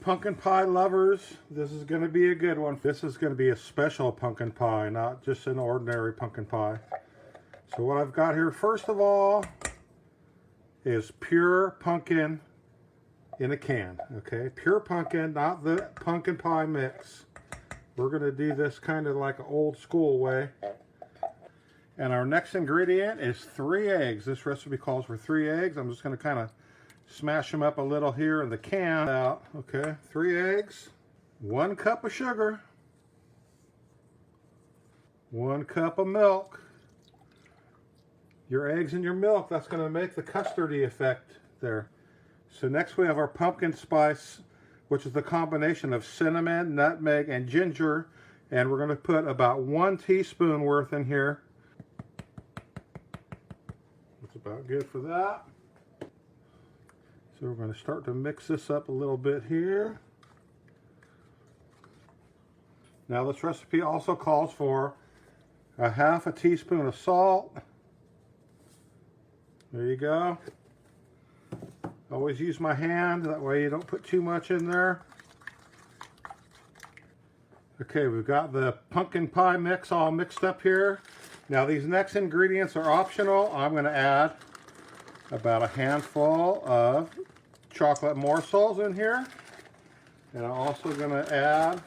Pumpkin pie lovers, this is going to be a good one. This is going to be a special pumpkin pie, not just an ordinary pumpkin pie. So what I've got here, first of all, is pure pumpkin in a can. Okay, pure pumpkin, not the pumpkin pie mix. We're going to do this kind of like an old school way. And our next ingredient is 3 eggs. This recipe calls for 3 eggs. I'm just going to kind of smash them up a little here in the can. Okay, 3 eggs, 1 cup of sugar, 1 cup of milk. Your eggs and your milk, that's going to make the custardy effect there. So next we have our pumpkin spice, which is the combination of cinnamon, nutmeg, and ginger. And we're going to put about 1 teaspoon worth in here. That's about good for that. So we're going to start to mix this up a little bit here. Now this recipe also calls for a 1/2 teaspoon of salt. There you go. Always use my hand, that way you don't put too much in there. Okay, we've got the pumpkin pie mix all mixed up here. Now these next ingredients are optional. I'm going to add about a handful of chocolate morsels in here. And I'm also going to add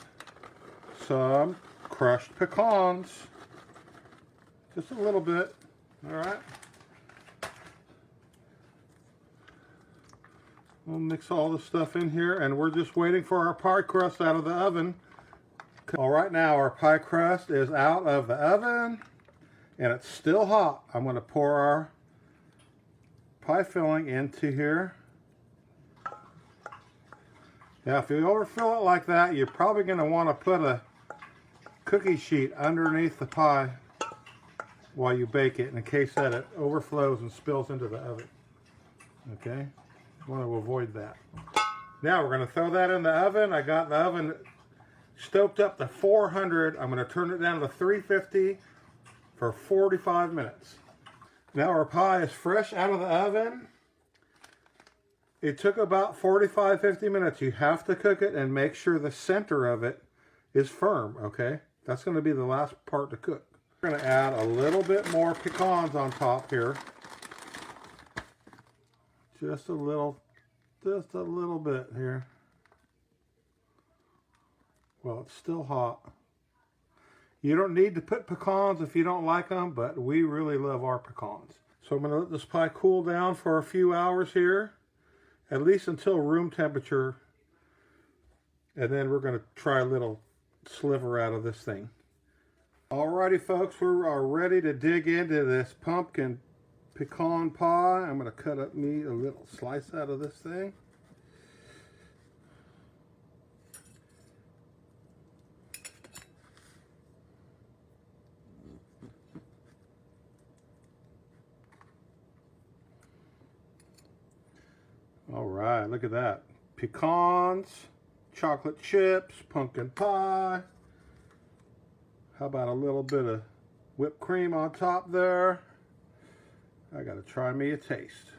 some crushed pecans. Just a little bit, all right? We'll mix all the stuff in here, and we're just waiting for our pie crust out of the oven. All right, now our pie crust is out of the oven, and it's still hot. I'm going to pour our pie filling into here. Now, if you overfill it like that, you're probably going to want to put a cookie sheet underneath the pie while you bake it, in case that it overflows and spills into the oven. Okay? Want to avoid that. Now we're going to throw that in the oven. I got the oven stoked up to 400. I'm going to turn it down to 350 for 45 minutes. Now our pie is fresh out of the oven. It took about 45-50 minutes. You have to cook it and make sure the center of it is firm, okay? That's going to be the last part to cook. We're going to add a little bit more pecans on top here. Just a little bit here. Well, it's still hot. You don't need to put pecans if you don't like them, but we really love our pecans. So I'm going to let this pie cool down for a few hours here, at least until room temperature. And then we're going to try a little sliver out of this thing. Alrighty, folks, we are ready to dig into this pumpkin pecan pie. I'm going to cut up me a little slice out of this thing. All right, look at that. Pecans, chocolate chips, pumpkin pie. How about a little bit of whipped cream on top there? I gotta try me a taste.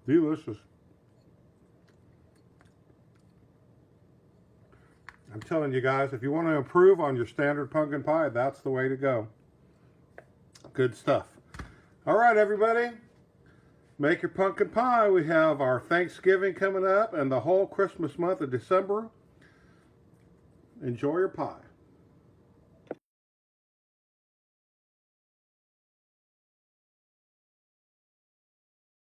Delicious. I'm telling you guys, if you want to improve on your standard pumpkin pie, that's the way to go. Good stuff. All right, everybody. Make your pumpkin pie. We have our Thanksgiving coming up and the whole Christmas month of December. Enjoy your pie.